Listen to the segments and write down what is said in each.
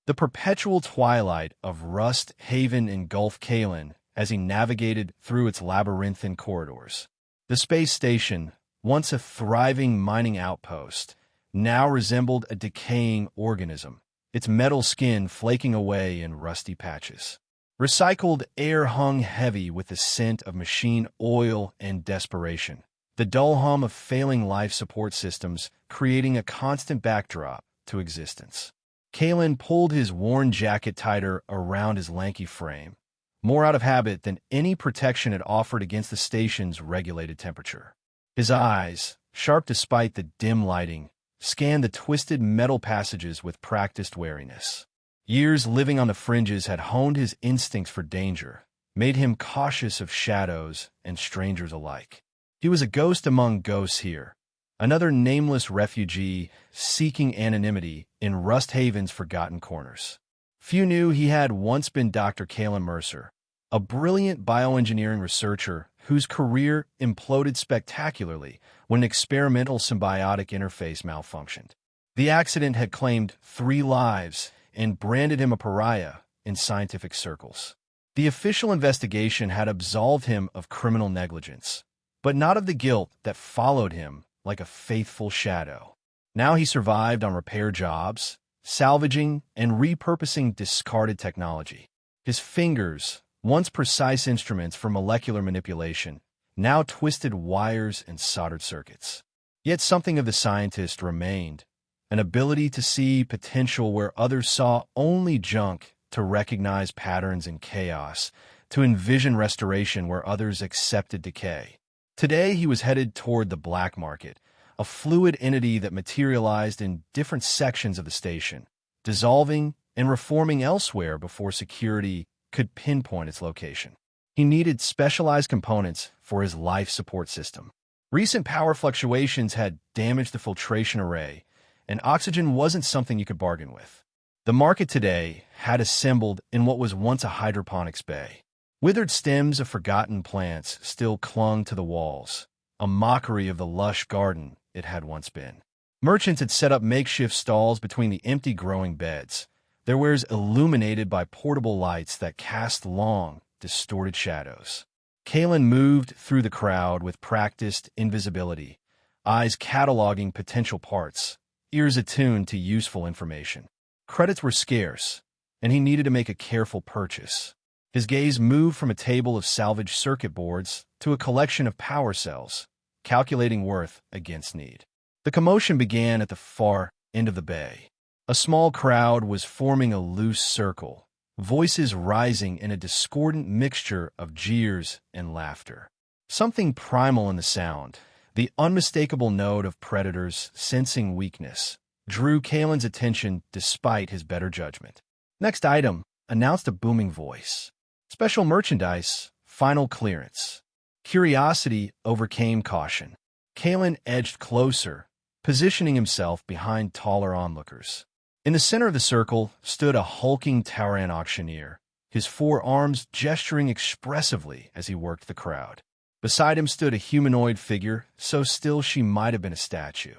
The perpetual twilight of Rust Haven engulfed Kalen as he navigated through its labyrinthine corridors. The space station, once a thriving mining outpost, now resembled a decaying organism, its metal skin flaking away in rusty patches. Recycled air hung heavy with the scent of machine oil and desperation, the dull hum of failing life support systems creating a constant backdrop to existence. Kalen pulled his worn jacket tighter around his lanky frame, more out of habit than any protection it offered against the station's regulated temperature. His eyes, sharp despite the dim lighting, scanned the twisted metal passages with practiced wariness. Years living on the fringes had honed his instincts for danger, made him cautious of shadows and strangers alike. He was a ghost among ghosts here, another nameless refugee seeking anonymity in Rust Haven's forgotten corners. Few knew he had once been Dr. Kalen Mercer, a brilliant bioengineering researcher whose career imploded spectacularly when an experimental symbiotic interface malfunctioned. The accident had claimed 3 lives and branded him a pariah in scientific circles. The official investigation had absolved him of criminal negligence, but not of the guilt that followed him like a faithful shadow. Now he survived on repair jobs, salvaging and repurposing discarded technology. His fingers, once precise instruments for molecular manipulation, now twisted wires and soldered circuits. Yet something of the scientist remained, an ability to see potential where others saw only junk, to recognize patterns in chaos, to envision restoration where others accepted decay. Today he was headed toward the black market, a fluid entity that materialized in different sections of the station, dissolving and reforming elsewhere before security could pinpoint its location. He needed specialized components for his life support system. Recent power fluctuations had damaged the filtration array, and oxygen wasn't something you could bargain with. The market today had assembled in what was once a hydroponics bay. Withered stems of forgotten plants still clung to the walls, a mockery of the lush garden it had once been. Merchants had set up makeshift stalls between the empty growing beds, their wares illuminated by portable lights that cast long, distorted shadows. Kalen moved through the crowd with practiced invisibility, eyes cataloging potential parts, ears attuned to useful information. Credits were scarce, and he needed to make a careful purchase. His gaze moved from a table of salvaged circuit boards to a collection of power cells, calculating worth against need. The commotion began at the far end of the bay. A small crowd was forming a loose circle, voices rising in a discordant mixture of jeers and laughter. Something primal in the sound, the unmistakable note of predators sensing weakness, drew Kalen's attention despite his better judgment. "Next item," announced a booming voice. "Special merchandise, final clearance." Curiosity overcame caution. Kalen edged closer, positioning himself behind taller onlookers. In the center of the circle stood a hulking Tauran auctioneer, his 4 arms gesturing expressively as he worked the crowd. Beside him stood a humanoid figure, so still she might have been a statue.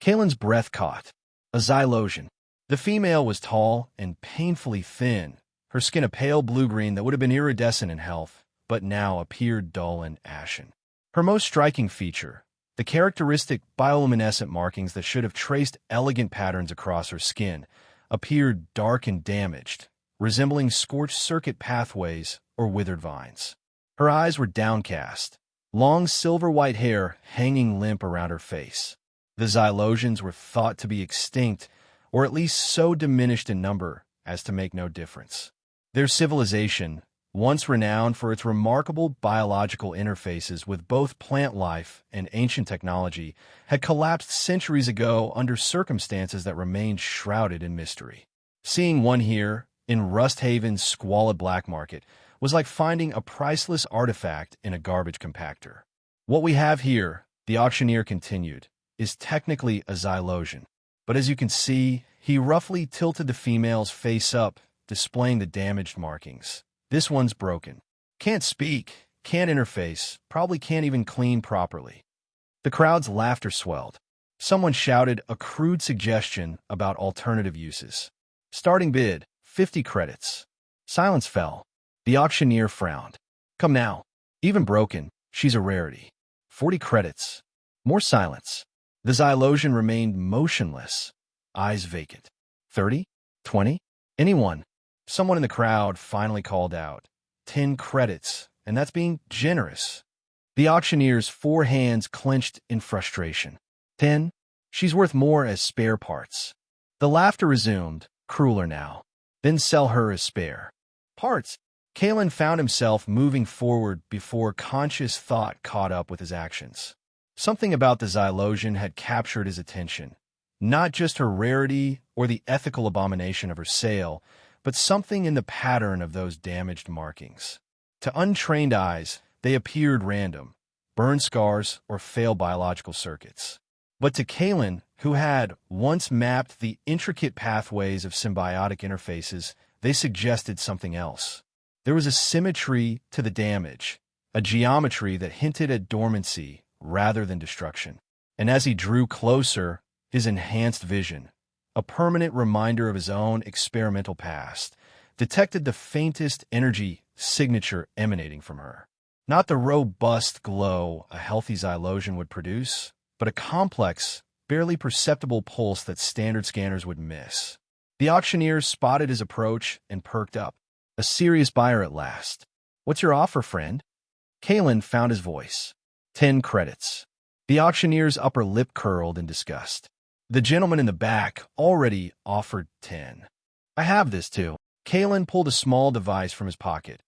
Kalen's breath caught. A Xylosian. The female was tall and painfully thin, her skin a pale blue-green that would have been iridescent in health, but now appeared dull and ashen. Her most striking feature, the characteristic bioluminescent markings that should have traced elegant patterns across her skin, appeared dark and damaged, resembling scorched circuit pathways or withered vines. Her eyes were downcast, long silver-white hair hanging limp around her face. The Xylosians were thought to be extinct, or at least so diminished in number as to make no difference. Their civilization, once renowned for its remarkable biological interfaces with both plant life and ancient technology, had collapsed centuries ago under circumstances that remained shrouded in mystery. Seeing one here, in Rust Haven's squalid black market, was like finding a priceless artifact in a garbage compactor. "What we have here," the auctioneer continued, "is technically a Xylosian. But as you can see, he roughly tilted the female's face up, displaying the damaged markings. This one's broken. Can't speak, can't interface, probably can't even clean properly." The crowd's laughter swelled. Someone shouted a crude suggestion about alternative uses. Starting bid, 50 credits. Silence fell. The auctioneer frowned. Come now. Even broken, she's a rarity. 40 credits. More silence. The Xylosian remained motionless, eyes vacant. 30? 20? Anyone? Someone in the crowd finally called out. 10 credits, and that's being generous. The auctioneer's four hands clenched in frustration. 10? She's worth more as spare parts. The laughter resumed, crueler now. Then sell her as spare parts. Kalen found himself moving forward before conscious thought caught up with his actions. Something about the Xylosian had captured his attention. Not just her rarity or the ethical abomination of her sale, but something in the pattern of those damaged markings. To untrained eyes, they appeared random, burn scars or failed biological circuits. But to Kalen, who had once mapped the intricate pathways of symbiotic interfaces, they suggested something else. There was a symmetry to the damage, a geometry that hinted at dormancy rather than destruction. And as he drew closer, his enhanced vision, a permanent reminder of his own experimental past, detected the faintest energy signature emanating from her. Not the robust glow a healthy Xylosian would produce, but a complex, barely perceptible pulse that standard scanners would miss. The auctioneer spotted his approach and perked up. A serious buyer at last. What's your offer, friend? Kalen found his voice. 10 credits. The auctioneer's upper lip curled in disgust. The gentleman in the back already offered 10. I have this too. Kalen pulled a small device from his pocket.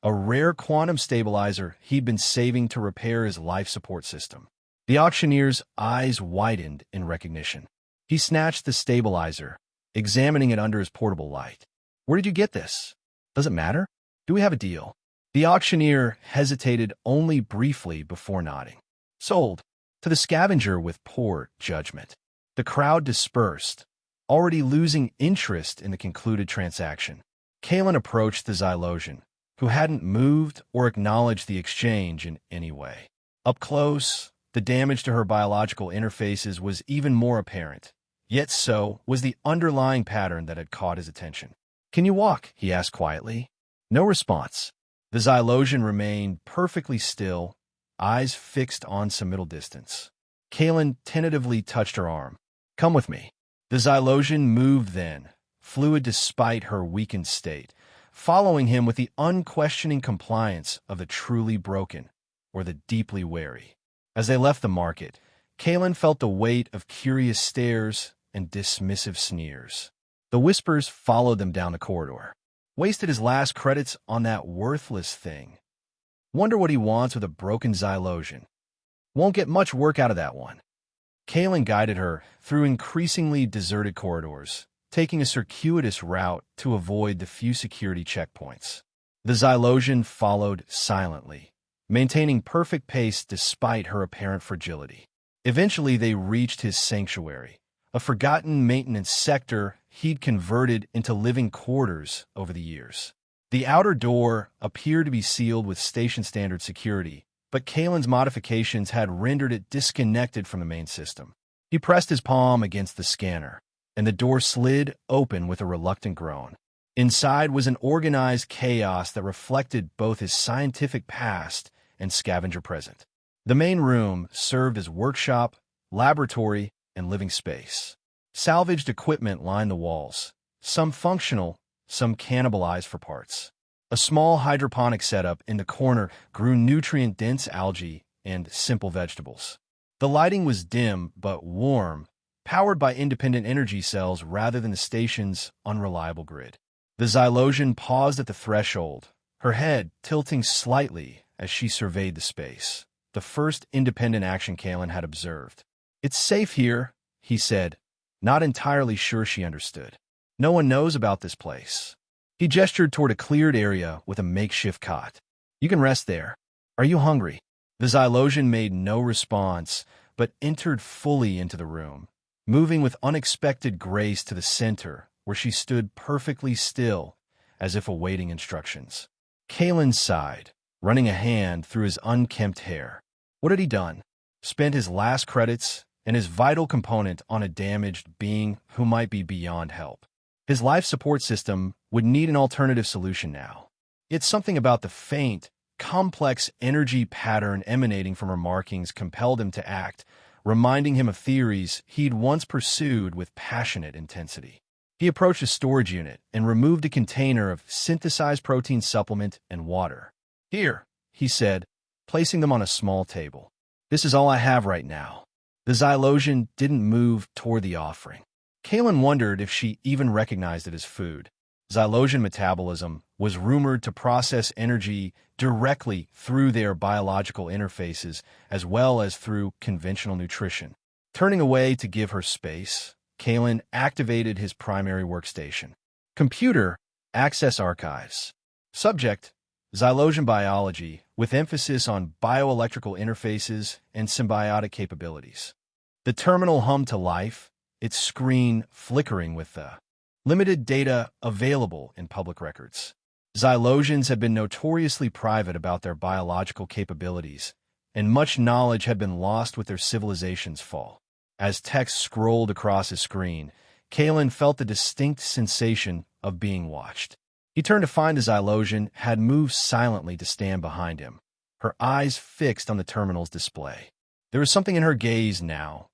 A rare quantum stabilizer he'd been saving to repair his life support system. The auctioneer's eyes widened in recognition. He snatched the stabilizer, examining it under his portable light. Where did you get this? Does it matter? Do we have a deal? The auctioneer hesitated only briefly before nodding. Sold. To the scavenger with poor judgment. The crowd dispersed, already losing interest in the concluded transaction. Kalen approached the Xylosian, who hadn't moved or acknowledged the exchange in any way. Up close, the damage to her biological interfaces was even more apparent. Yet so was the underlying pattern that had caught his attention. Can you walk? He asked quietly. No response. The Xylosian remained perfectly still, eyes fixed on some middle distance. Kalen tentatively touched her arm. Come with me. The Xylosian moved then, fluid despite her weakened state, following him with the unquestioning compliance of the truly broken or the deeply wary. As they left the market, Kalen felt the weight of curious stares and dismissive sneers. The whispers followed them down the corridor. Wasted his last credits on that worthless thing. Wonder what he wants with a broken Xylosian. Won't get much work out of that one. Kalen guided her through increasingly deserted corridors, taking a circuitous route to avoid the few security checkpoints. The Xylosian followed silently, maintaining perfect pace despite her apparent fragility. Eventually, they reached his sanctuary, a forgotten maintenance sector he'd converted into living quarters over the years. The outer door appeared to be sealed with station-standard security, but Kalen's modifications had rendered it disconnected from the main system. He pressed his palm against the scanner, and the door slid open with a reluctant groan. Inside was an organized chaos that reflected both his scientific past and scavenger present. The main room served as workshop, laboratory, and living space. Salvaged equipment lined the walls, some functional, some cannibalized for parts. A small hydroponic setup in the corner grew nutrient-dense algae and simple vegetables. The lighting was dim but warm, powered by independent energy cells rather than the station's unreliable grid. The Xylosian paused at the threshold, her head tilting slightly as she surveyed the space, the first independent action Kalen had observed. It's safe here, he said, not entirely sure she understood. No one knows about this place. He gestured toward a cleared area with a makeshift cot. You can rest there. Are you hungry? The Xylosian made no response, but entered fully into the room, moving with unexpected grace to the center, where she stood perfectly still, as if awaiting instructions. Kalen sighed, running a hand through his unkempt hair. What had he done? Spent his last credits and his vital component on a damaged being who might be beyond help. His life support system would need an alternative solution now. Yet something about the faint, complex energy pattern emanating from her markings compelled him to act, reminding him of theories he'd once pursued with passionate intensity. He approached a storage unit and removed a container of synthesized protein supplement and water. "Here," he said, placing them on a small table. "This is all I have right now." The Xylosian didn't move toward the offering. Kalen wondered if she even recognized it as food. Xylosian metabolism was rumored to process energy directly through their biological interfaces as well as through conventional nutrition. Turning away to give her space, Kalen activated his primary workstation. Computer, access archives. Subject, Xylosian biology, with emphasis on bioelectrical interfaces and symbiotic capabilities. The terminal hummed to life, its screen flickering with the limited data available in public records. Xylosians had been notoriously private about their biological capabilities, and much knowledge had been lost with their civilization's fall. As text scrolled across his screen, Kalen felt the distinct sensation of being watched. He turned to find the Xylosian had moved silently to stand behind him, her eyes fixed on the terminal's display. There was something in her gaze now,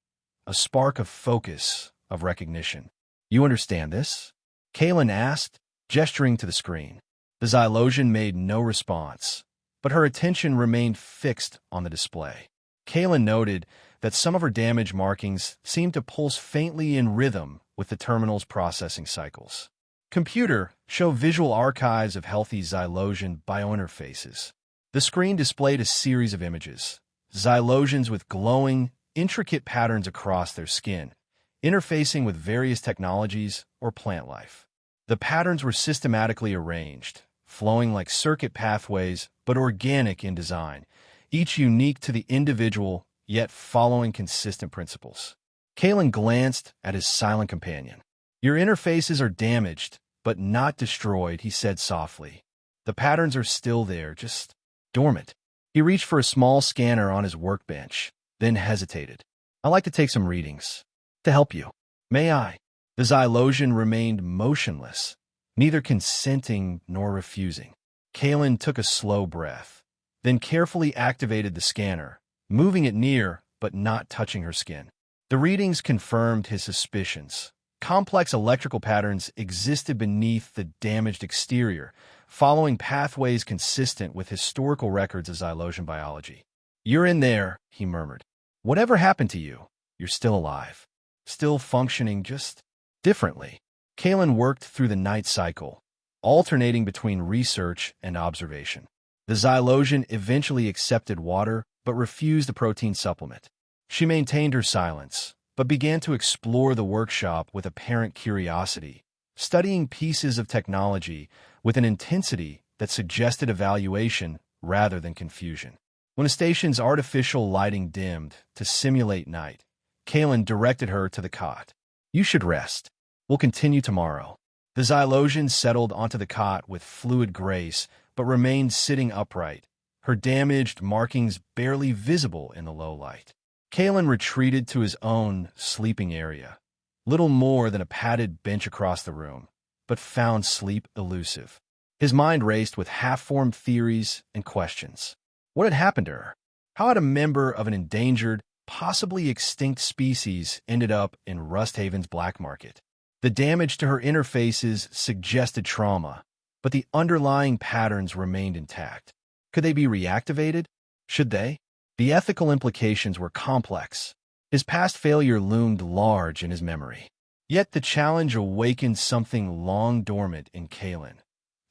a spark of focus, of recognition. "You understand this?" Kalen asked, gesturing to the screen. The Xylosian made no response, but her attention remained fixed on the display. Kalen noted that some of her damage markings seemed to pulse faintly in rhythm with the terminal's processing cycles. Computer, show visual archives of healthy Xylosian biointerfaces. The screen displayed a series of images, Xylosians with glowing, intricate patterns across their skin, interfacing with various technologies or plant life. The patterns were systematically arranged, flowing like circuit pathways but organic in design, each unique to the individual yet following consistent principles. Kalen glanced at his silent companion. "Your interfaces are damaged, but not destroyed," he said softly. "The patterns are still there, just dormant." He reached for a small scanner on his workbench, then hesitated. "I'd like to take some readings. To help you. May I?" The Xylosian remained motionless, neither consenting nor refusing. Kalen took a slow breath, then carefully activated the scanner, moving it near but not touching her skin. The readings confirmed his suspicions. Complex electrical patterns existed beneath the damaged exterior, following pathways consistent with historical records of Xylosian biology. "You're in there," he murmured. "Whatever happened to you, you're still alive. Still functioning, just differently." Kalen worked through the night cycle, alternating between research and observation. The Xylosian eventually accepted water but refused the protein supplement. She maintained her silence, but began to explore the workshop with apparent curiosity, studying pieces of technology with an intensity that suggested evaluation rather than confusion. When the station's artificial lighting dimmed to simulate night, Kalen directed her to the cot. "You should rest. We'll continue tomorrow." The Xylosian settled onto the cot with fluid grace, but remained sitting upright, her damaged markings barely visible in the low light. Kalen retreated to his own sleeping area, little more than a padded bench across the room, but found sleep elusive. His mind raced with half-formed theories and questions. What had happened to her? How had a member of an endangered, possibly extinct species ended up in Rusthaven's black market? The damage to her interfaces suggested trauma, but the underlying patterns remained intact. Could they be reactivated? Should they? The ethical implications were complex. His past failure loomed large in his memory. Yet the challenge awakened something long dormant in Kalen.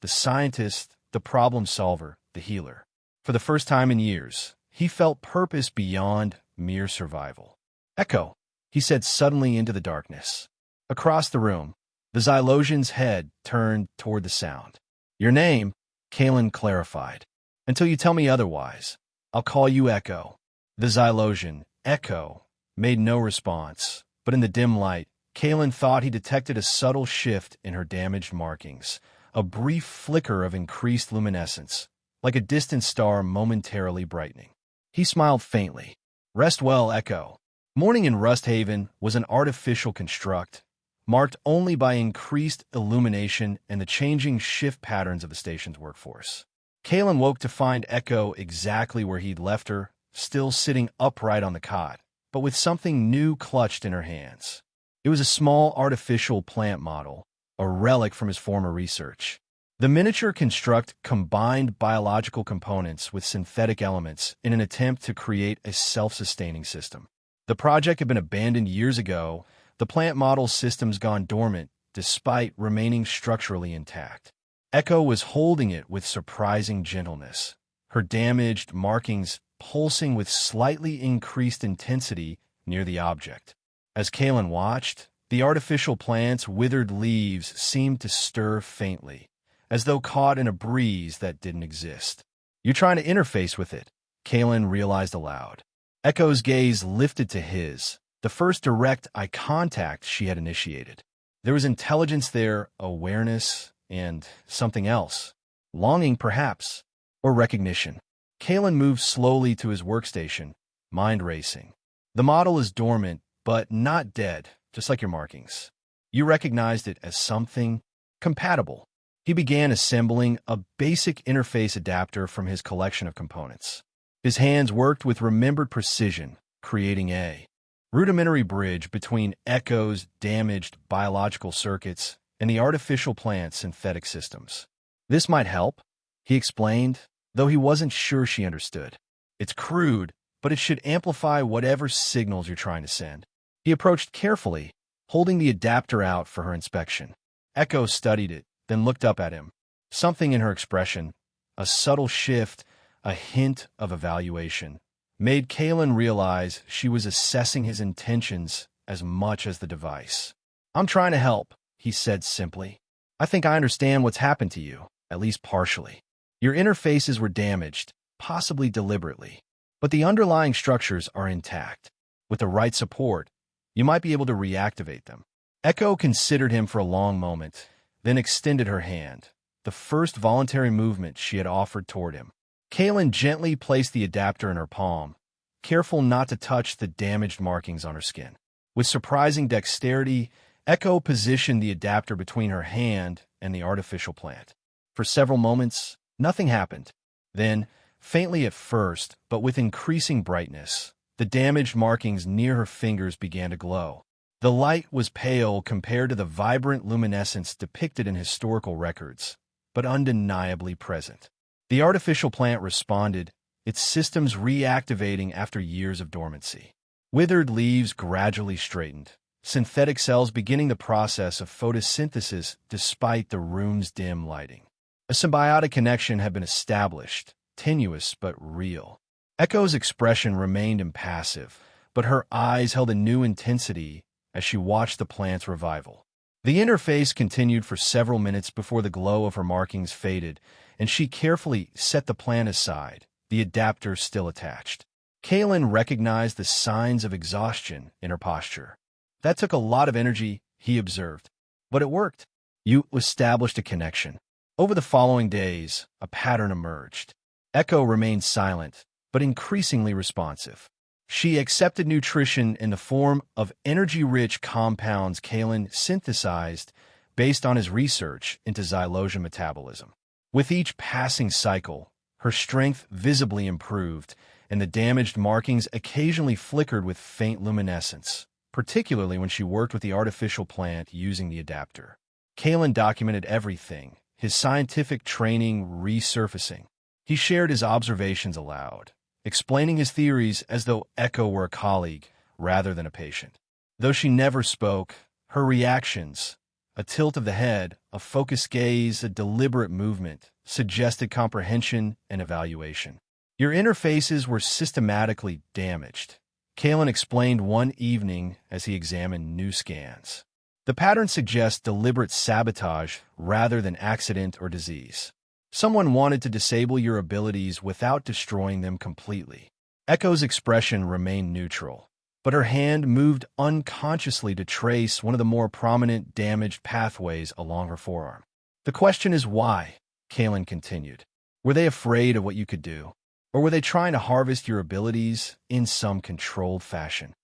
The scientist, the problem solver, the healer. For the first time in years, he felt purpose beyond mere survival. "Echo," he said suddenly into the darkness. Across the room, the Xylosian's head turned toward the sound. "Your name," Kalen clarified. "Until you tell me otherwise, I'll call you Echo." The Xylosian, Echo, made no response, but in the dim light, Kalen thought he detected a subtle shift in her damaged markings, a brief flicker of increased luminescence, like a distant star momentarily brightening. He smiled faintly. "Rest well, Echo." Morning in Rusthaven was an artificial construct, marked only by increased illumination and the changing shift patterns of the station's workforce. Kalen woke to find Echo exactly where he'd left her, still sitting upright on the cot, but with something new clutched in her hands. It was a small artificial plant model, a relic from his former research. The miniature construct combined biological components with synthetic elements in an attempt to create a self-sustaining system. The project had been abandoned years ago, the plant model's systems gone dormant, despite remaining structurally intact. Echo was holding it with surprising gentleness, her damaged markings pulsing with slightly increased intensity near the object. As Kalen watched, the artificial plant's withered leaves seemed to stir faintly, as though caught in a breeze that didn't exist. "You're trying to interface with it," Kalen realized aloud. Echo's gaze lifted to his, the first direct eye contact she had initiated. There was intelligence there, awareness, and something else. Longing, perhaps, or recognition. Kalen moved slowly to his workstation, mind racing. The model is dormant, but not dead, just like your markings. You recognized it as something compatible. He began assembling a basic interface adapter from his collection of components. His hands worked with remembered precision, creating a rudimentary bridge between Echo's damaged biological circuits and the artificial plant's synthetic systems. "This might help," he explained, though he wasn't sure she understood. "It's crude, but it should amplify whatever signals you're trying to send." He approached carefully, holding the adapter out for her inspection. Echo studied it, then looked up at him. Something in her expression, a subtle shift, a hint of evaluation, made Kalen realize she was assessing his intentions as much as the device. "I'm trying to help," he said simply. "I think I understand what's happened to you, at least partially. Your interfaces were damaged, possibly deliberately, but the underlying structures are intact. With the right support, you might be able to reactivate them." Echo considered him for a long moment, then extended her hand, the first voluntary movement she had offered toward him. Kalen gently placed the adapter in her palm, careful not to touch the damaged markings on her skin. With surprising dexterity, Echo positioned the adapter between her hand and the artificial plant. For several moments, nothing happened. Then, faintly at first, but with increasing brightness, the damaged markings near her fingers began to glow. The light was pale compared to the vibrant luminescence depicted in historical records, but undeniably present. The artificial plant responded, its systems reactivating after years of dormancy. Withered leaves gradually straightened, synthetic cells beginning the process of photosynthesis despite the room's dim lighting. A symbiotic connection had been established, tenuous but real. Echo's expression remained impassive, but her eyes held a new intensity as she watched the plant's revival. The interface continued for several minutes before the glow of her markings faded, and she carefully set the plant aside, the adapter still attached. Kalen recognized the signs of exhaustion in her posture. "That took a lot of energy," he observed. "But it worked. You established a connection." Over the following days, a pattern emerged. Echo remained silent, but increasingly responsive. She accepted nutrition in the form of energy-rich compounds Kalen synthesized based on his research into xylogen metabolism. With each passing cycle, her strength visibly improved, and the damaged markings occasionally flickered with faint luminescence, particularly when she worked with the artificial plant using the adapter. Kalen documented everything, his scientific training resurfacing. He shared his observations aloud, explaining his theories as though Echo were a colleague rather than a patient. Though she never spoke, her reactions, a tilt of the head, a focused gaze, a deliberate movement, suggested comprehension and evaluation. "Your interfaces were systematically damaged," Kalen explained one evening as he examined new scans. "The pattern suggests deliberate sabotage rather than accident or disease. Someone wanted to disable your abilities without destroying them completely." Echo's expression remained neutral, but her hand moved unconsciously to trace one of the more prominent damaged pathways along her forearm. "The question is why," Kalen continued. "Were they afraid of what you could do? Or were they trying to harvest your abilities in some controlled fashion?"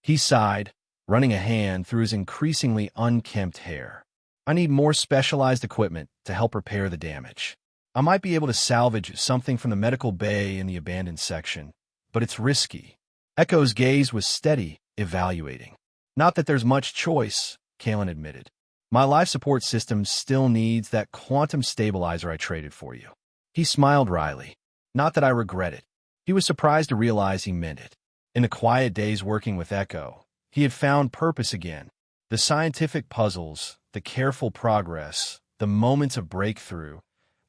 He sighed, running a hand through his increasingly unkempt hair. I need more specialized equipment to help repair the damage. I might be able to salvage something from the medical bay in the abandoned section, but it's risky. Echo's gaze was steady, evaluating. Not that there's much choice, Kalen admitted. My life support system still needs that quantum stabilizer I traded for you. He smiled wryly. Not that I regret it. He was surprised to realize he meant it. In the quiet days working with Echo, he had found purpose again. The scientific puzzles, the careful progress, the moments of breakthrough,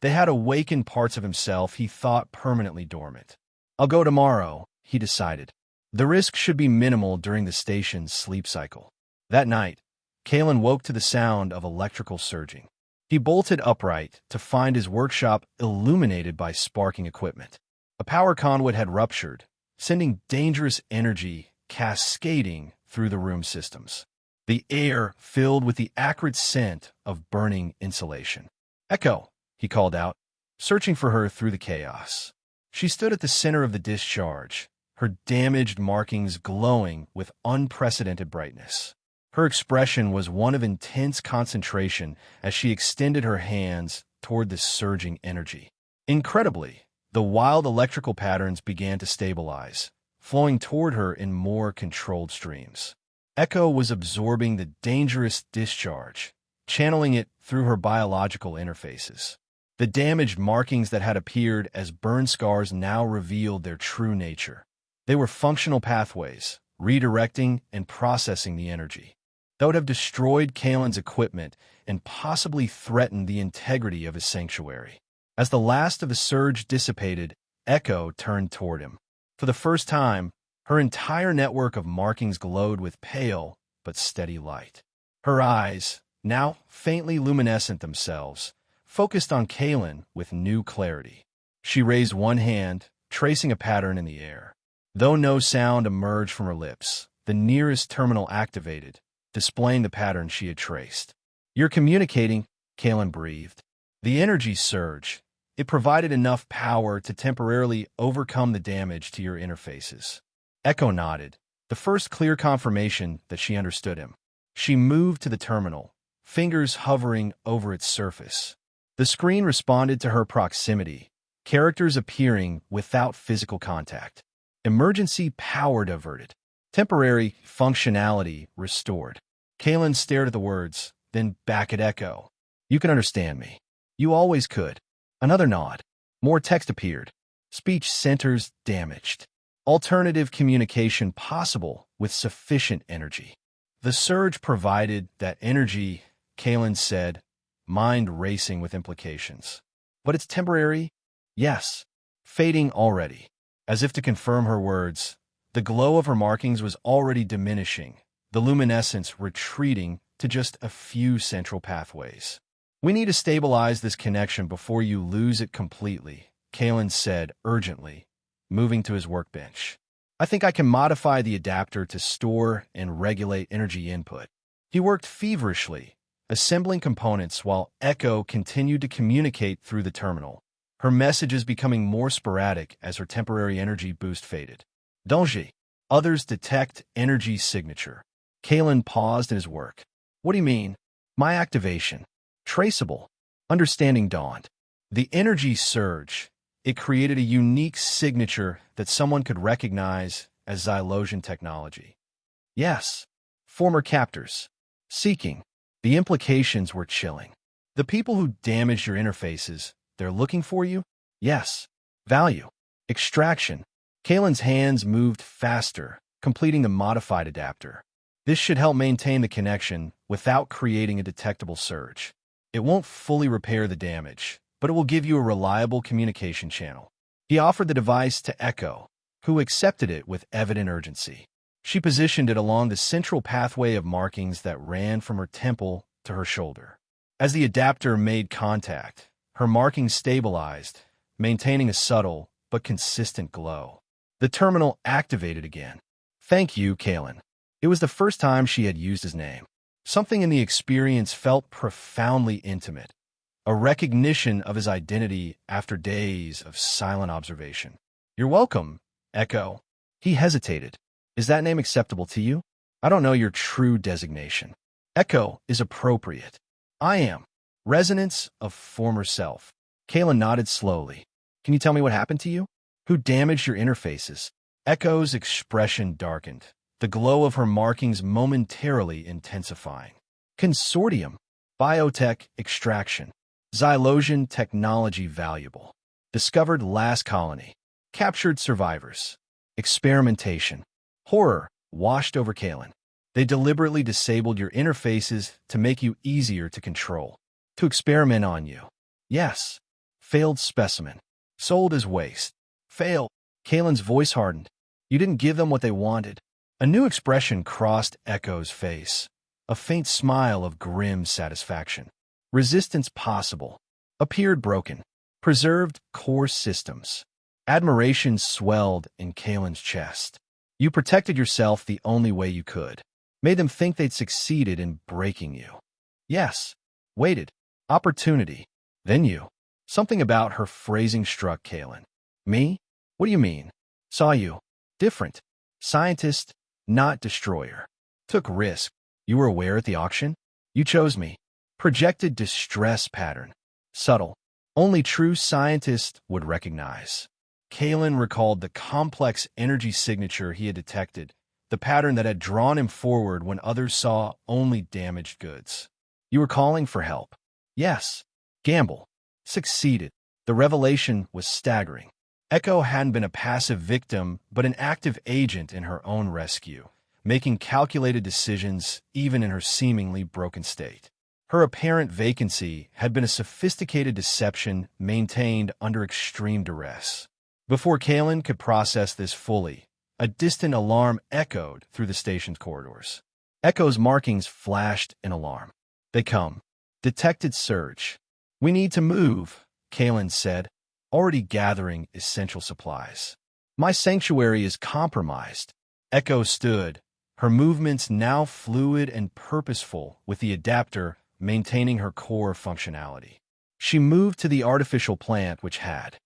they had awakened parts of himself he thought permanently dormant. I'll go tomorrow, he decided. The risk should be minimal during the station's sleep cycle. That night, Kalen woke to the sound of electrical surging. He bolted upright to find his workshop illuminated by sparking equipment. A power conduit had ruptured, sending dangerous energy cascading through the room systems. The air filled with the acrid scent of burning insulation. Echo, he called out, searching for her through the chaos. She stood at the center of the discharge, her damaged markings glowing with unprecedented brightness. Her expression was one of intense concentration as she extended her hands toward the surging energy. Incredibly, the wild electrical patterns began to stabilize, flowing toward her in more controlled streams. Echo was absorbing the dangerous discharge, channeling it through her biological interfaces. The damaged markings that had appeared as burn scars now revealed their true nature. They were functional pathways, redirecting and processing the energy. That would have destroyed Kalen's equipment and possibly threatened the integrity of his sanctuary. As the last of the surge dissipated, Echo turned toward him. For the first time, her entire network of markings glowed with pale but steady light. Her eyes, now faintly luminescent themselves, focused on Kalen with new clarity. She raised one hand, tracing a pattern in the air. Though no sound emerged from her lips, the nearest terminal activated, displaying the pattern she had traced. You're communicating, Kalen breathed. The energy surge. It provided enough power to temporarily overcome the damage to your interfaces. Echo nodded, the first clear confirmation that she understood him. She moved to the terminal, fingers hovering over its surface. The screen responded to her proximity, characters appearing without physical contact. Emergency power diverted. Temporary functionality restored. Kalen stared at the words, then back at Echo. You can understand me. You always could. Another nod. More text appeared. Speech centers damaged. Alternative communication possible with sufficient energy. The surge provided that energy, Kalen said, mind racing with implications. But it's temporary? Yes. Fading already. As if to confirm her words, the glow of her markings was already diminishing, the luminescence retreating to just a few central pathways. We need to stabilize this connection before you lose it completely, Kalen said urgently, moving to his workbench. I think I can modify the adapter to store and regulate energy input. He worked feverishly, assembling components while Echo continued to communicate through the terminal, her messages becoming more sporadic as her temporary energy boost faded. Danger. Others detect energy signature. Kalen paused in his work. What do you mean? My activation. Traceable. Understanding dawned. The energy surge. It created a unique signature that someone could recognize as Xylosian technology. Yes. Former captors. Seeking. The implications were chilling. The people who damaged your interfaces, they're looking for you? Yes. Value. Extraction. Kalen's hands moved faster, completing the modified adapter. This should help maintain the connection without creating a detectable surge. It won't fully repair the damage, but it will give you a reliable communication channel. He offered the device to Echo, who accepted it with evident urgency. She positioned it along the central pathway of markings that ran from her temple to her shoulder. As the adapter made contact, her markings stabilized, maintaining a subtle but consistent glow. The terminal activated again. Thank you, Kalen. It was the first time she had used his name. Something in the experience felt profoundly intimate, a recognition of his identity after days of silent observation. You're welcome, Echo. He hesitated. Is that name acceptable to you? I don't know your true designation. Echo is appropriate. I am. Resonance of former self. Kayla nodded slowly. Can you tell me what happened to you? Who damaged your interfaces? Echo's expression darkened, the glow of her markings momentarily intensifying. Consortium. Biotech extraction. Xylosian technology valuable. Discovered last colony. Captured survivors. Experimentation. Horror washed over Kalen. They deliberately disabled your interfaces to make you easier to control. To experiment on you. Yes. Failed specimen. Sold as waste. Fail. Kalen's voice hardened. You didn't give them what they wanted. A new expression crossed Echo's face. A faint smile of grim satisfaction. Resistance possible. Appeared broken. Preserved core systems. Admiration swelled in Kalen's chest. You protected yourself the only way you could. Made them think they'd succeeded in breaking you. Yes. Waited. Opportunity. Then you. Something about her phrasing struck Kalen. Me? What do you mean? Saw you. Different. Scientist, not destroyer. Took risk. You were aware at the auction? You chose me. Projected distress pattern. Subtle. Only true scientists would recognize. Kalen recalled the complex energy signature he had detected, the pattern that had drawn him forward when others saw only damaged goods. You were calling for help. Yes. Gamble. Succeeded. The revelation was staggering. Echo hadn't been a passive victim, but an active agent in her own rescue, making calculated decisions even in her seemingly broken state. Her apparent vacancy had been a sophisticated deception maintained under extreme duress. Before Kalen could process this fully, a distant alarm echoed through the station's corridors. Echo's markings flashed in alarm. They come. Detected surge. We need to move, Kalen said, already gathering essential supplies. My sanctuary is compromised. Echo stood, her movements now fluid and purposeful with the adapter maintaining her core functionality. She moved to the artificial plant which had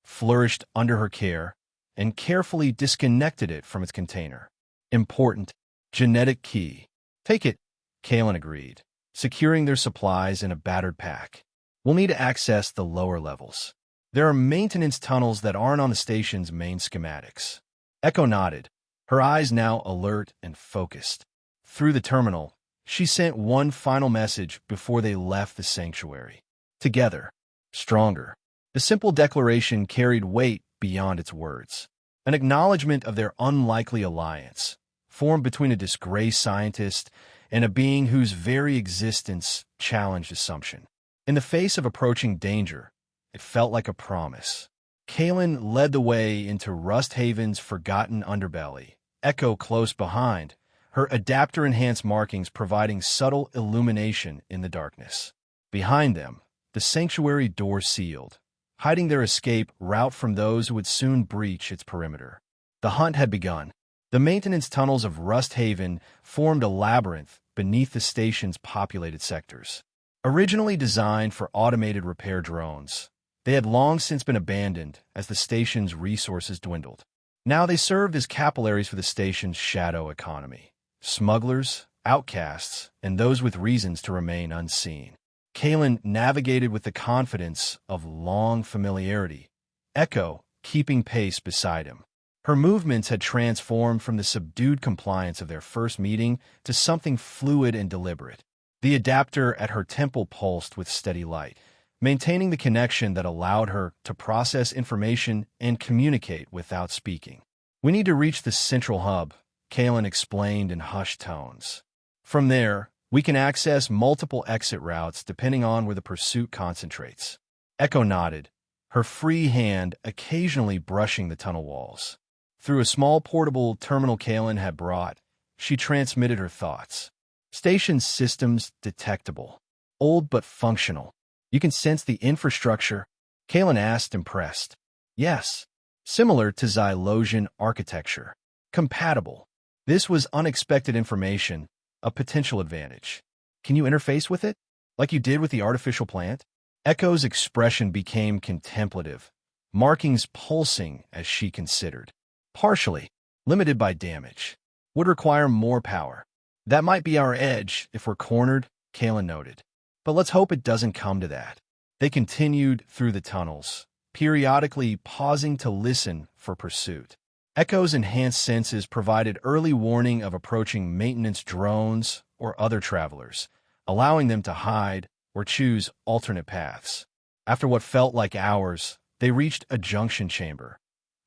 flourished under her care and carefully disconnected it from its container. Important. Genetic key. Take it, Kalen agreed, securing their supplies in a battered pack. We'll need to access the lower levels. There are maintenance tunnels that aren't on the station's main schematics. Echo nodded, her eyes now alert and focused. Through the terminal, she sent one final message before they left the sanctuary. Together. Stronger. The simple declaration carried weight beyond its words. An acknowledgement of their unlikely alliance, formed between a disgraced scientist and a being whose very existence challenged assumption. In the face of approaching danger, it felt like a promise. Kalen led the way into Rust Haven's forgotten underbelly, Echo close behind, her adapter-enhanced markings providing subtle illumination in the darkness. Behind them, the sanctuary door sealed, hiding their escape route from those who would soon breach its perimeter. The hunt had begun. The maintenance tunnels of Rust Haven formed a labyrinth beneath the station's populated sectors. Originally designed for automated repair drones, they had long since been abandoned as the station's resources dwindled. Now they served as capillaries for the station's shadow economy. Smugglers, outcasts, and those with reasons to remain unseen. Kalen navigated with the confidence of long familiarity, Echo keeping pace beside him. Her movements had transformed from the subdued compliance of their first meeting to something fluid and deliberate. The adapter at her temple pulsed with steady light, maintaining the connection that allowed her to process information and communicate without speaking. We need to reach the central hub, Kalen explained in hushed tones. From there, we can access multiple exit routes depending on where the pursuit concentrates. Echo nodded, her free hand occasionally brushing the tunnel walls. Through a small portable terminal Kalen had brought, she transmitted her thoughts. Station systems detectable. Old but functional. You can sense the infrastructure? Kalen asked, impressed. Yes. Similar to Xylosian architecture. Compatible. This was unexpected information, a potential advantage. Can you interface with it? Like you did with the artificial plant? Echo's expression became contemplative, markings pulsing as she considered. Partially. Limited by damage. Would require more power. That might be our edge if we're cornered, Kalen noted. But let's hope it doesn't come to that. They continued through the tunnels, periodically pausing to listen for pursuit. Echo's enhanced senses provided early warning of approaching maintenance drones or other travelers, allowing them to hide or choose alternate paths. After what felt like hours, they reached a junction chamber,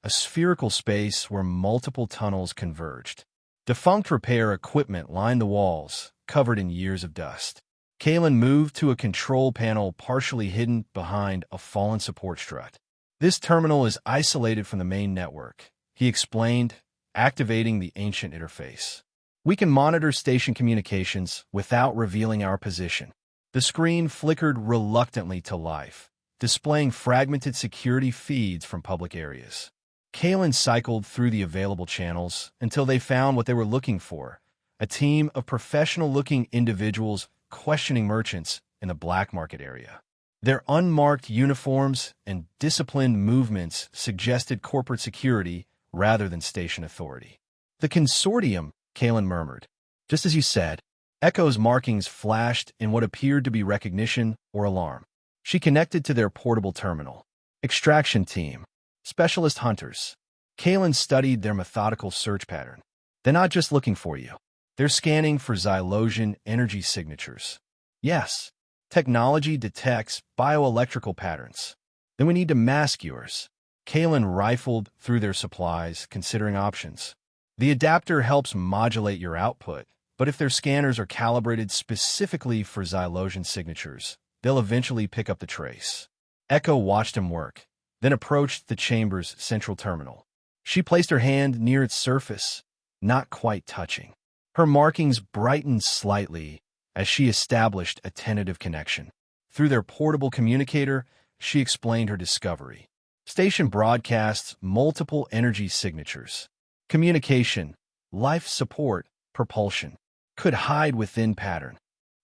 a spherical space where multiple tunnels converged. Defunct repair equipment lined the walls, covered in years of dust. Kalen moved to a control panel partially hidden behind a fallen support strut. This terminal is isolated from the main network, he explained, activating the ancient interface. We can monitor station communications without revealing our position. The screen flickered reluctantly to life, displaying fragmented security feeds from public areas. Kalen cycled through the available channels until they found what they were looking for, a team of professional-looking individuals questioning merchants in the black market area. Their unmarked uniforms and disciplined movements suggested corporate security rather than station authority. The consortium, Kalen murmured. Just as you said, Echo's markings flashed in what appeared to be recognition or alarm. She connected to their portable terminal. Extraction team. Specialist hunters. Kalen studied their methodical search pattern. They're not just looking for you. They're scanning for Xylosian energy signatures. Yes, technology detects bioelectrical patterns. Then we need to mask yours. Kalen rifled through their supplies, considering options. The adapter helps modulate your output, but if their scanners are calibrated specifically for Xylosian signatures, they'll eventually pick up the trace. Echo watched him work, then approached the chamber's central terminal. She placed her hand near its surface, not quite touching. Her markings brightened slightly as she established a tentative connection. Through their portable communicator, she explained her discovery. Station broadcasts multiple energy signatures. Communication, life support, propulsion could hide within pattern.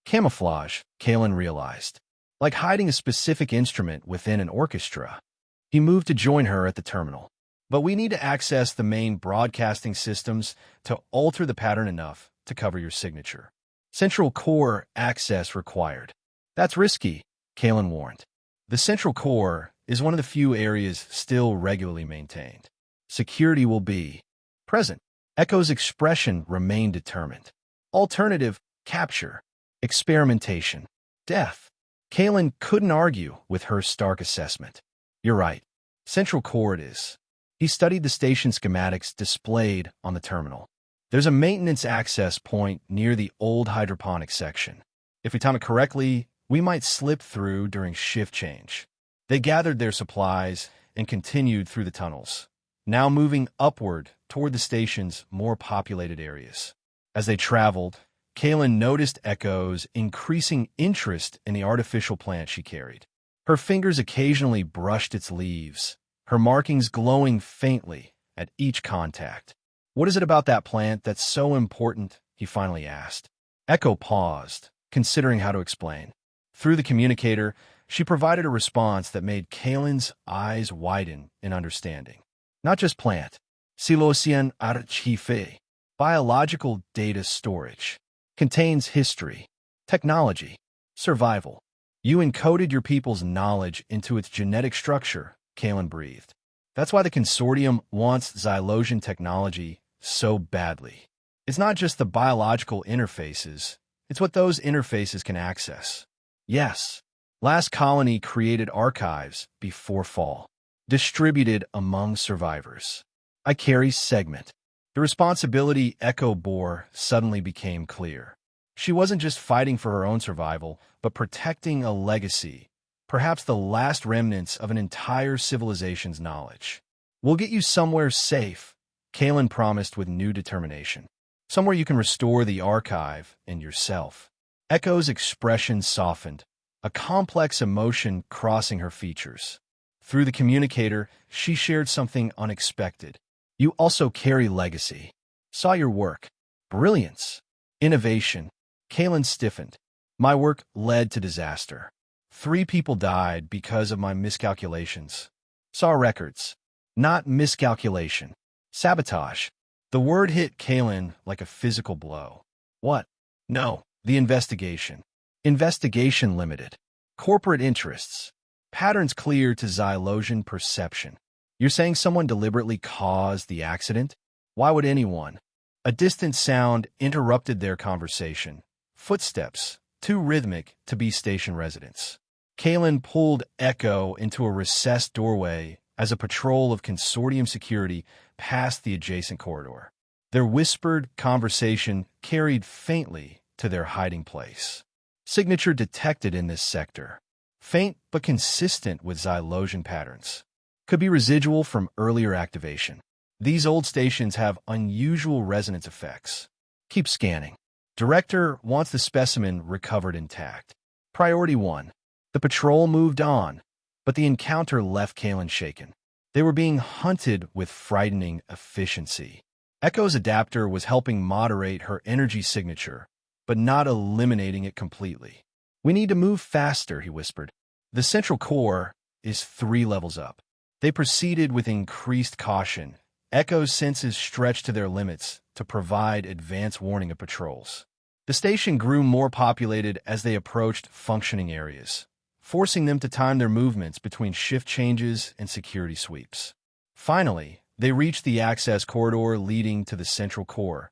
Camouflage, Kalen realized. Like hiding a specific instrument within an orchestra. He moved to join her at the terminal. But we need to access the main broadcasting systems to alter the pattern enough to cover your signature. Central core access required. That's risky, Kalen warned. The central core is one of the few areas still regularly maintained. Security will be present. Echo's expression remained determined. Alternative, capture. Experimentation. Death. Kalen couldn't argue with her stark assessment. You're right. Central core it is. He studied the station schematics displayed on the terminal. There's a maintenance access point near the old hydroponic section. If we time it correctly, we might slip through during shift change. They gathered their supplies and continued through the tunnels, now moving upward toward the station's more populated areas. As they traveled, Kalen noticed Echo's increasing interest in the artificial plant she carried. Her fingers occasionally brushed its leaves, her markings glowing faintly at each contact. What is it about that plant that's so important? He finally asked. Echo paused, considering how to explain. Through the communicator, she provided a response that made Kalen's eyes widen in understanding. Not just plant. Xylosian archive. Biological data storage. Contains history, technology, survival. You encoded your people's knowledge into its genetic structure, Kalen breathed. That's why the consortium wants Xylosian technology so badly. It's not just the biological interfaces, it's what those interfaces can access. Yes, Last Colony created archives before fall, distributed among survivors. I carry segment. The responsibility Echo bore suddenly became clear. She wasn't just fighting for her own survival, but protecting a legacy, perhaps the last remnants of an entire civilization's knowledge. We'll get you somewhere safe, Kalen promised with new determination. Somewhere you can restore the archive and yourself. Echo's expression softened, a complex emotion crossing her features. Through the communicator, she shared something unexpected. You also carry legacy. Saw your work. Brilliance. Innovation. Kalen stiffened. My work led to disaster. 3 people died because of my miscalculations. Saw records. Not miscalculation. Sabotage. The word hit Kalen like a physical blow. What? No. The investigation. Investigation limited. Corporate interests. Patterns clear to Xylosian perception. You're saying someone deliberately caused the accident? Why would anyone? A distant sound interrupted their conversation. Footsteps, too rhythmic to be station residents. Kalen pulled Echo into a recessed doorway as a patrol of consortium security passed the adjacent corridor. Their whispered conversation carried faintly to their hiding place. Signature detected in this sector. Faint but consistent with Xylosian patterns. Could be residual from earlier activation. These old stations have unusual resonance effects. Keep scanning. Director wants the specimen recovered intact. Priority 1. The patrol moved on, but the encounter left Kalen shaken. They were being hunted with frightening efficiency. Echo's adapter was helping moderate her energy signature, but not eliminating it completely. We need to move faster, he whispered. The central core is 3 levels up. They proceeded with increased caution. Echo's senses stretched to their limits to provide advance warning of patrols. The station grew more populated as they approached functioning areas, forcing them to time their movements between shift changes and security sweeps. Finally, they reached the access corridor leading to the central core,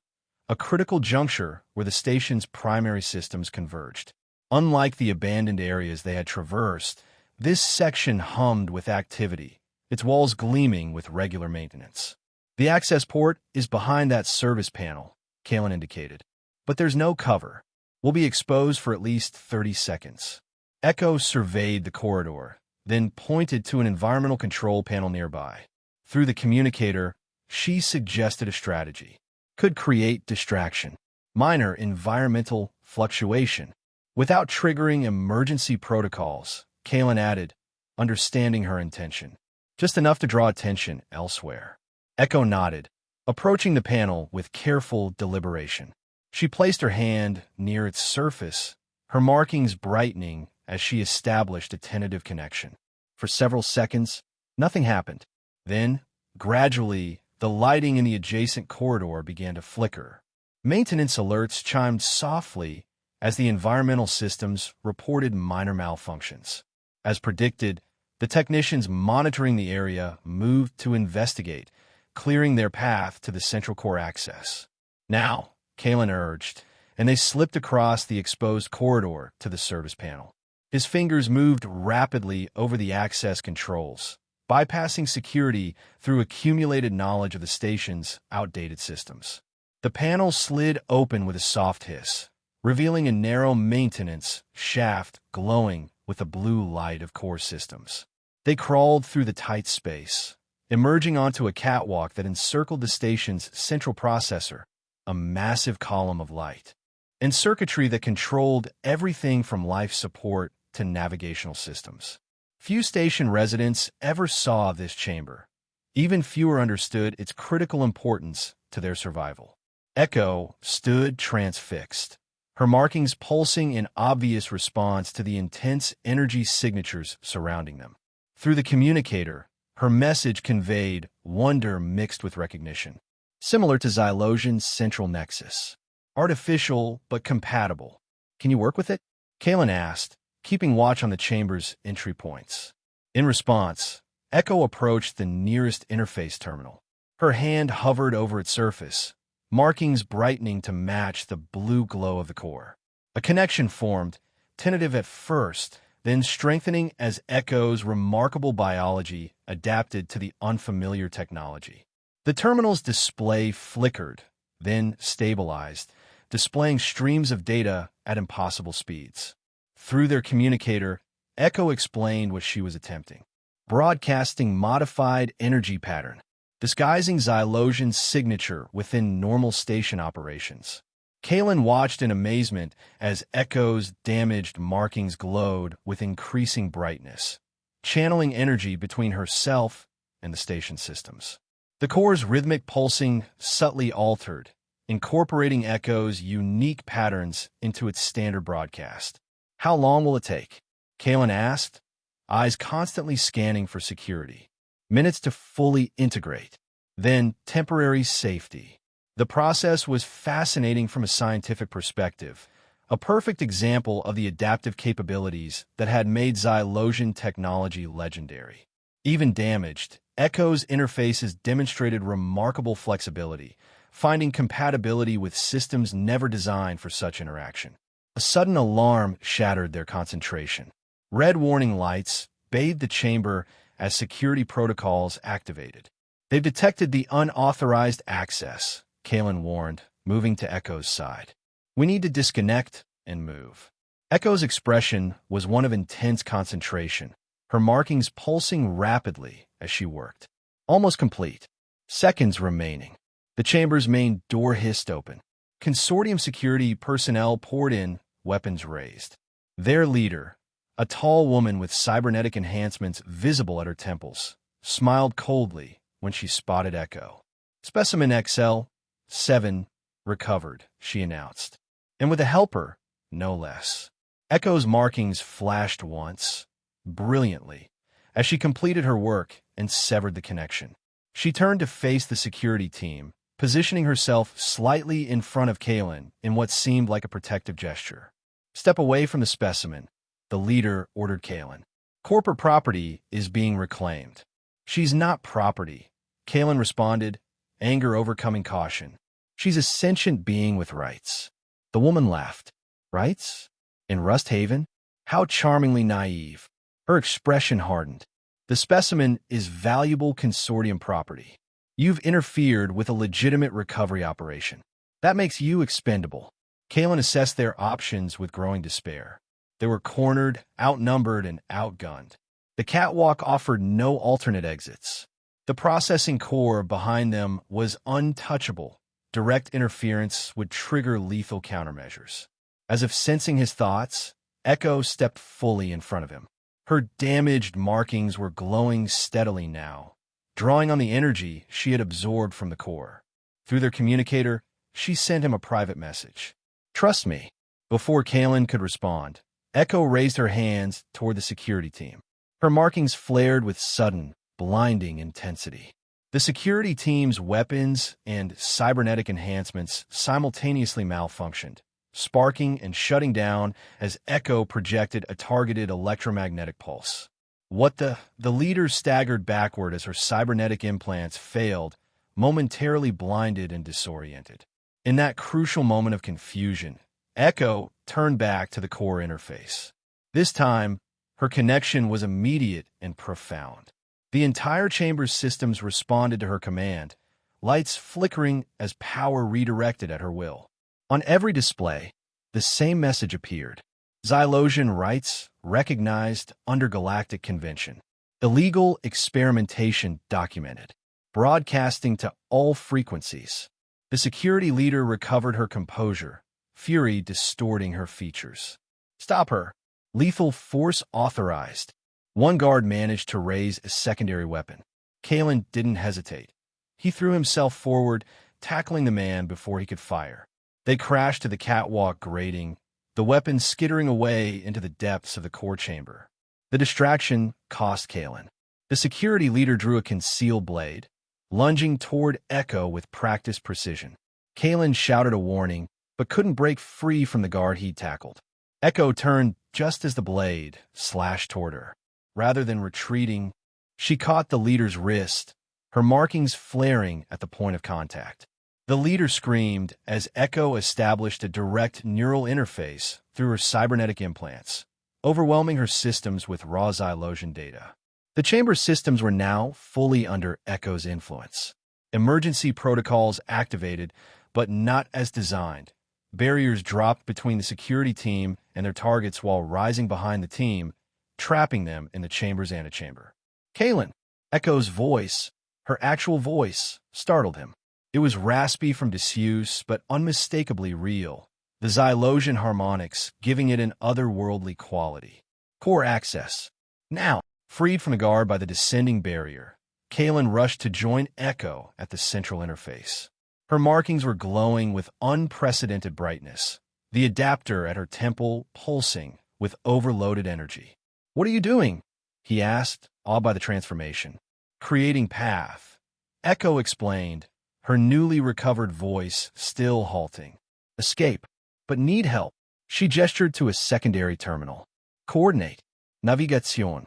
a critical juncture where the station's primary systems converged. Unlike the abandoned areas they had traversed, this section hummed with activity, its walls gleaming with regular maintenance. The access port is behind that service panel, Kalen indicated. But there's no cover. We'll be exposed for at least 30 seconds. Echo surveyed the corridor, then pointed to an environmental control panel nearby. Through the communicator, she suggested a strategy. Could create distraction. Minor environmental fluctuation. Without triggering emergency protocols, Kalen added, understanding her intention. Just enough to draw attention elsewhere. Echo nodded, approaching the panel with careful deliberation. She placed her hand near its surface, her markings brightening as she established a tentative connection. For several seconds, nothing happened. Then, gradually, the lighting in the adjacent corridor began to flicker. Maintenance alerts chimed softly as the environmental systems reported minor malfunctions. As predicted, the technicians monitoring the area moved to investigate, clearing their path to the central core access. Now, Kalen urged, and they slipped across the exposed corridor to the service panel. His fingers moved rapidly over the access controls, bypassing security through accumulated knowledge of the station's outdated systems. The panel slid open with a soft hiss, revealing a narrow maintenance shaft glowing with the blue light of core systems. They crawled through the tight space, emerging onto a catwalk that encircled the station's central processor, a massive column of light, and circuitry that controlled everything from life support to navigational systems. Few station residents ever saw this chamber. Even fewer understood its critical importance to their survival. Echo stood transfixed, her markings pulsing in obvious response to the intense energy signatures surrounding them. Through the communicator, her message conveyed wonder mixed with recognition. Similar to Xylosian's central nexus. Artificial, but compatible. Can you work with it? Kalen asked, keeping watch on the chamber's entry points. In response, Echo approached the nearest interface terminal. Her hand hovered over its surface, markings brightening to match the blue glow of the core. A connection formed, tentative at first, then strengthening as Echo's remarkable biology adapted to the unfamiliar technology. The terminal's display flickered, then stabilized, displaying streams of data at impossible speeds. Through their communicator, Echo explained what she was attempting. Broadcasting modified energy pattern, disguising Xylosian's signature within normal station operations. Kalen watched in amazement as Echo's damaged markings glowed with increasing brightness, channeling energy between herself and the station systems. The core's rhythmic pulsing subtly altered, incorporating Echo's unique patterns into its standard broadcast. How long will it take? Kalen asked, eyes constantly scanning for security. Minutes to fully integrate. Then temporary safety. The process was fascinating from a scientific perspective, a perfect example of the adaptive capabilities that had made Xylosion technology legendary. Even damaged, Echo's interfaces demonstrated remarkable flexibility, finding compatibility with systems never designed for such interaction. A sudden alarm shattered their concentration. Red warning lights bathed the chamber as security protocols activated. "They've detected the unauthorized access," Kalen warned, moving to Echo's side. "We need to disconnect and move." Echo's expression was one of intense concentration, her markings pulsing rapidly as she worked. Almost complete. Seconds remaining. The chamber's main door hissed open. Consortium security personnel poured in, weapons raised. Their leader, a tall woman with cybernetic enhancements visible at her temples, smiled coldly when she spotted Echo. "Specimen XL-7 recovered," she announced. And with a helper, no less. Echo's markings flashed once, brilliantly, as she completed her work and severed the connection. She turned to face the security team, positioning herself slightly in front of Kalen in what seemed like a protective gesture. "Step away from the specimen," the leader ordered Kalen. "Corporate property is being reclaimed." "She's not property," Kalen responded, anger overcoming caution. "She's a sentient being with rights." The woman laughed. "Rights? In Rust Haven? How charmingly naive." Her expression hardened. "The specimen is valuable consortium property. You've interfered with a legitimate recovery operation. That makes you expendable." Kalen assessed their options with growing despair. They were cornered, outnumbered, and outgunned. The catwalk offered no alternate exits. The processing core behind them was untouchable. Direct interference would trigger lethal countermeasures. As if sensing his thoughts, Echo stepped fully in front of him. Her damaged markings were glowing steadily now, drawing on the energy she had absorbed from the core. Through their communicator, she sent him a private message. "Trust me." Before Kalen could respond, Echo raised her hands toward the security team. Her markings flared with sudden, blinding intensity. The security team's weapons and cybernetic enhancements simultaneously malfunctioned, sparking and shutting down as Echo projected a targeted electromagnetic pulse. The leader staggered backward as her cybernetic implants failed, momentarily blinded and disoriented. In that crucial moment of confusion, Echo turned back to the core interface. This time, her connection was immediate and profound. The entire chamber's systems responded to her command, lights flickering as power redirected at her will. On every display, the same message appeared. Xylosion rights recognized under galactic convention. Illegal experimentation documented. Broadcasting to all frequencies. The security leader recovered her composure, fury distorting her features. "Stop her. Lethal force authorized." One guard managed to raise a secondary weapon. Kalen didn't hesitate. He threw himself forward, tackling the man before he could fire. They crashed to the catwalk grating, the weapon skittering away into the depths of the core chamber. The distraction cost Kalen. The security leader drew a concealed blade, lunging toward Echo with practiced precision. Kalen shouted a warning, but couldn't break free from the guard he'd tackled. Echo turned just as the blade slashed toward her. Rather than retreating, she caught the leader's wrist, her markings flaring at the point of contact. The leader screamed as Echo established a direct neural interface through her cybernetic implants, overwhelming her systems with raw Xylosion data. The chamber's systems were now fully under Echo's influence. Emergency protocols activated, but not as designed. Barriers dropped between the security team and their targets while rising behind the team, trapping them in the chamber's antechamber. "Kalen!" Echo's voice, her actual voice, startled him. It was raspy from disuse, but unmistakably real, the Xylosion harmonics giving it an otherworldly quality. "Core access. Now!" Freed from the guard by the descending barrier, Kalen rushed to join Echo at the central interface. Her markings were glowing with unprecedented brightness, the adapter at her temple pulsing with overloaded energy. "What are you doing?" he asked, awed by the transformation. "Creating path," Echo explained, her newly recovered voice still halting. Escape, but need help. She gestured to a secondary terminal. Coordinate. Navigation.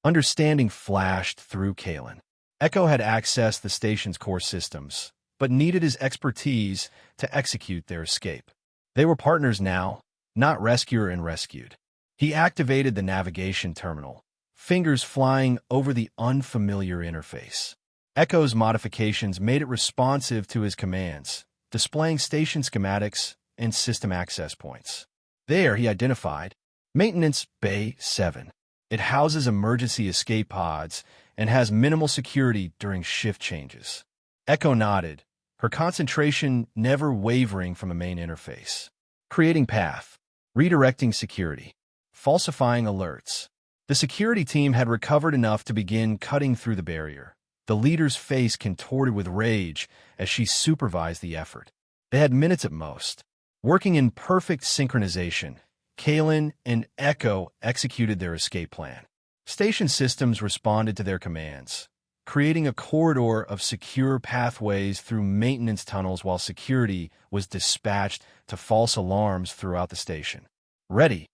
Understanding flashed through Kalen. Echo had accessed the station's core systems, but needed his expertise to execute their escape. They were partners now, not rescuer and rescued. He activated the navigation terminal, fingers flying over the unfamiliar interface. Echo's modifications made it responsive to his commands, displaying station schematics and system access points. There, he identified Maintenance Bay 7. It houses emergency escape pods and has minimal security during shift changes. Echo nodded, her concentration never wavering from the main interface. Creating path, redirecting security, falsifying alerts. The security team had recovered enough to begin cutting through the barrier. The leader's face contorted with rage as she supervised the effort. They had minutes at most. Working in perfect synchronization, Kalen and Echo executed their escape plan. Station systems responded to their commands, creating a corridor of secure pathways through maintenance tunnels while security was dispatched to false alarms throughout the station. Ready,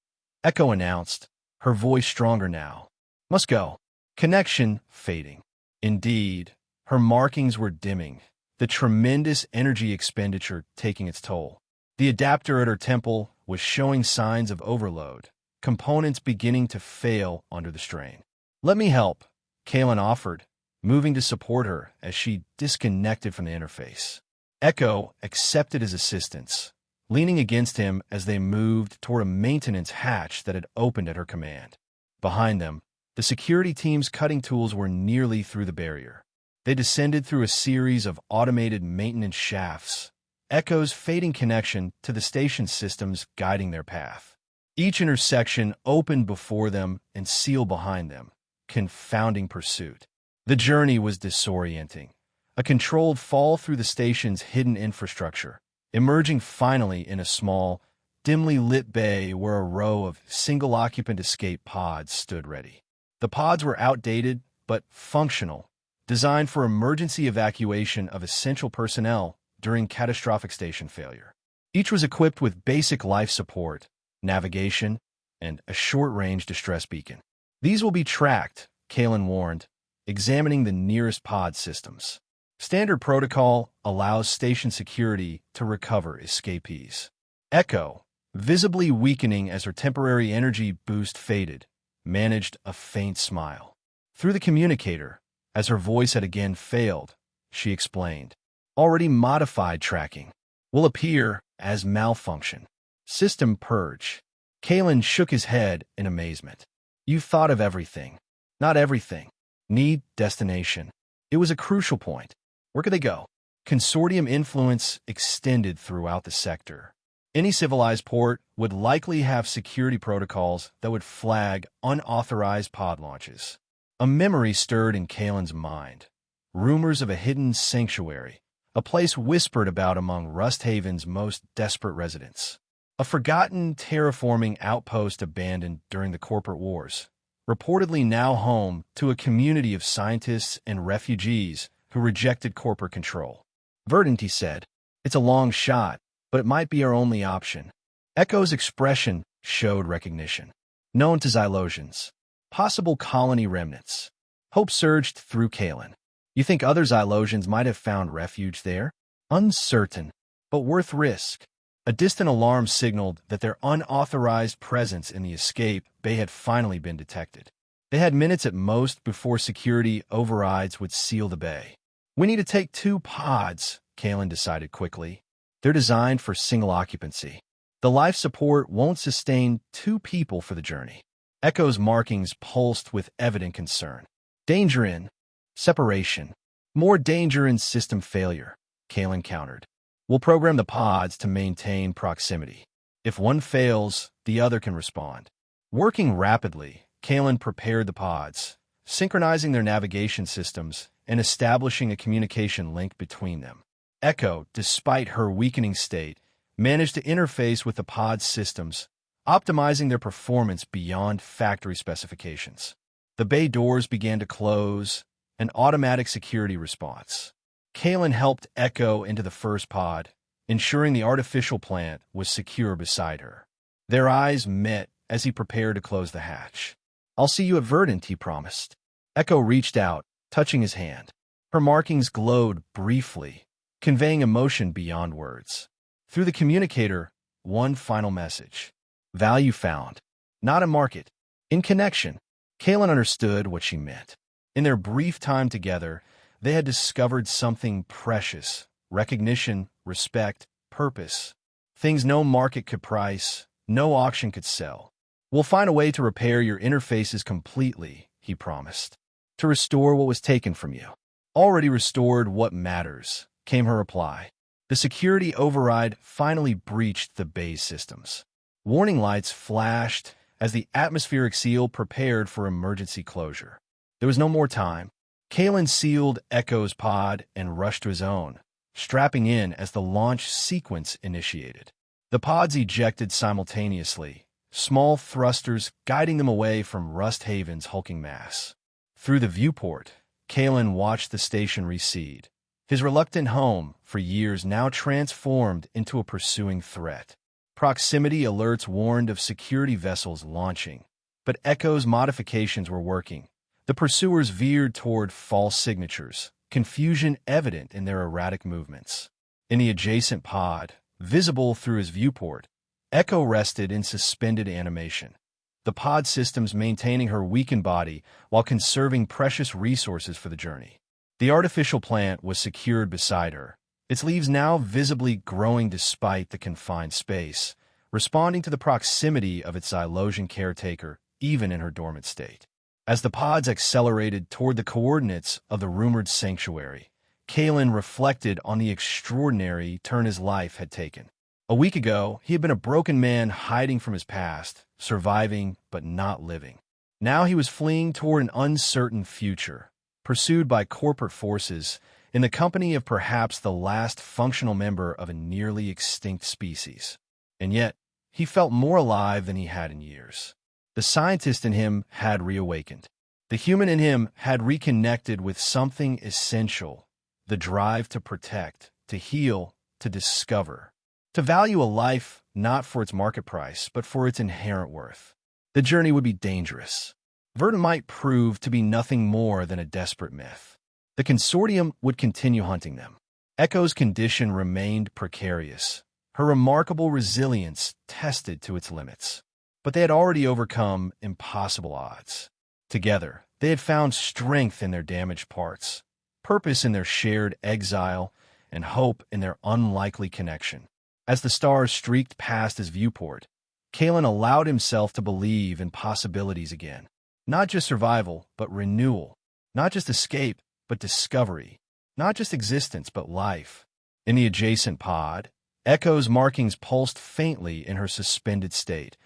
Echo announced, her voice stronger now. Must go. Connection fading. Indeed, her markings were dimming, the tremendous energy expenditure taking its toll. The adapter at her temple was showing signs of overload, components beginning to fail under the strain. Let me help, Kalen offered, moving to support her as she disconnected from the interface. Echo accepted his assistance, leaning against him as they moved toward a maintenance hatch that had opened at her command. Behind them, the security team's cutting tools were nearly through the barrier. They descended through a series of automated maintenance shafts, Echo's fading connection to the station systems guiding their path. Each intersection opened before them and sealed behind them, confounding pursuit. The journey was disorienting, a controlled fall through the station's hidden infrastructure, emerging finally in a small, dimly lit bay where a row of single-occupant escape pods stood ready. The pods were outdated but functional, designed for emergency evacuation of essential personnel during catastrophic station failure. Each was equipped with basic life support, navigation, and a short-range distress beacon. These will be tracked, Kalen warned, examining the nearest pod systems. Standard protocol allows station security to recover escapees. Echo, visibly weakening as her temporary energy boost faded, managed a faint smile. Through the communicator, as her voice had again failed, she explained, already modified tracking will appear as malfunction. System purge. Kalen shook his head in amazement. You thought of everything. Not everything. Need, destination. It was a crucial point. Where could they go? Consortium influence extended throughout the sector. Any civilized port would likely have security protocols that would flag unauthorized pod launches. A memory stirred in Kalen's mind. Rumors of a hidden sanctuary, a place whispered about among Rust Haven's most desperate residents. A forgotten terraforming outpost abandoned during the corporate wars, reportedly now home to a community of scientists and refugees who rejected corporate control. Verdant, he said, it's a long shot, but it might be our only option. Echo's expression showed recognition. Known to Xylosians. Possible colony remnants. Hope surged through Kalen. You think other Xylosians might have found refuge there? Uncertain, but worth risk. A distant alarm signaled that their unauthorized presence in the escape bay had finally been detected. They had minutes at most before security overrides would seal the bay. We need to take 2 pods, Kalen decided quickly. They're designed for single occupancy. The life support won't sustain 2 people for the journey. Echo's markings pulsed with evident concern. Danger in separation. More danger in system failure, Kalen countered. We'll program the pods to maintain proximity. If one fails, the other can respond. Working rapidly, Kalen prepared the pods, synchronizing their navigation systems and establishing a communication link between them. Echo, despite her weakening state, managed to interface with the pod systems, optimizing their performance beyond factory specifications. The bay doors began to close, an automatic security response. Kalen helped Echo into the first pod, ensuring the artificial plant was secure beside her. Their eyes met as he prepared to close the hatch. "I'll see you at Verdant," he promised. Echo reached out, touching his hand. Her markings glowed briefly, conveying emotion beyond words. Through the communicator, one final message. Value found. Not in market. In connection. Kalen understood what she meant. In their brief time together, they had discovered something precious. Recognition, respect, purpose. Things no market could price, no auction could sell. "We'll find a way to repair your interfaces completely," he promised. "To restore what was taken from you." "Already restored what matters," came her reply. The security override finally breached the base systems. Warning lights flashed as the atmospheric seal prepared for emergency closure. There was no more time. Kalen sealed Echo's pod and rushed to his own, strapping in as the launch sequence initiated. The pods ejected simultaneously, small thrusters guiding them away from Rust Haven's hulking mass. Through the viewport, Kalen watched the station recede, his reluctant home for years now transformed into a pursuing threat. Proximity alerts warned of security vessels launching, but Echo's modifications were working. The pursuers veered toward false signatures, confusion evident in their erratic movements. In the adjacent pod, visible through his viewport, Echo rested in suspended animation, the pod systems maintaining her weakened body while conserving precious resources for the journey. The artificial plant was secured beside her, its leaves now visibly growing despite the confined space, responding to the proximity of its Xylosian caretaker even in her dormant state. As the pods accelerated toward the coordinates of the rumored sanctuary, Kalen reflected on the extraordinary turn his life had taken. A week ago, he had been a broken man hiding from his past, surviving but not living. Now he was fleeing toward an uncertain future, pursued by corporate forces in the company of perhaps the last functional member of a nearly extinct species. And yet, he felt more alive than he had in years. The scientist in him had reawakened. The human in him had reconnected with something essential, the drive to protect, to heal, to discover, to value a life not for its market price, but for its inherent worth. The journey would be dangerous. Verdant might prove to be nothing more than a desperate myth. The consortium would continue hunting them. Echo's condition remained precarious, her remarkable resilience tested to its limits. But they had already overcome impossible odds. Together, they had found strength in their damaged parts, purpose in their shared exile, and hope in their unlikely connection. As the stars streaked past his viewport, Kalen allowed himself to believe in possibilities again. Not just survival, but renewal. Not just escape, but discovery. Not just existence, but life. In the adjacent pod, Echo's markings pulsed faintly in her suspended state,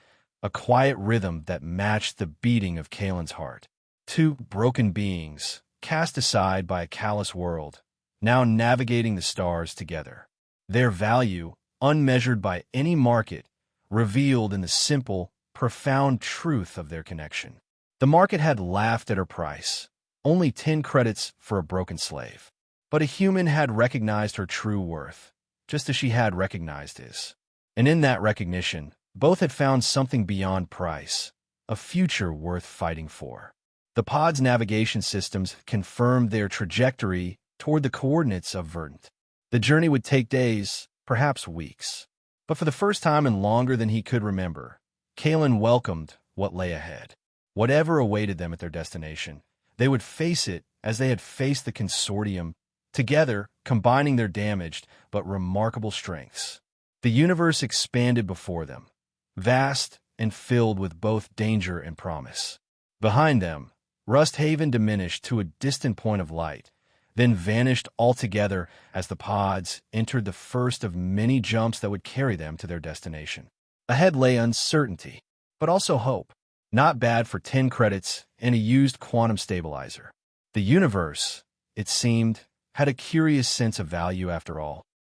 a quiet rhythm that matched the beating of Kalen's heart. Two broken beings, cast aside by a callous world, now navigating the stars together. Their value, unmeasured by any market, revealed in the simple, profound truth of their connection. The market had laughed at her price, only 10 credits for a broken slave. But a human had recognized her true worth, just as she had recognized his. And in that recognition, both had found something beyond price, a future worth fighting for. The pod's navigation systems confirmed their trajectory toward the coordinates of Verdant. The journey would take days, perhaps weeks. But for the first time in longer than he could remember, Kalen welcomed what lay ahead. Whatever awaited them at their destination, they would face it as they had faced the consortium, together combining their damaged but remarkable strengths. The universe expanded before them, vast and filled with both danger and promise. Behind them, Rust Haven diminished to a distant point of light, then vanished altogether as the pods entered the first of many jumps that would carry them to their destination. Ahead lay uncertainty, but also hope. Not bad for 10 credits and a used quantum stabilizer. The universe, it seemed, had a curious sense of value after all.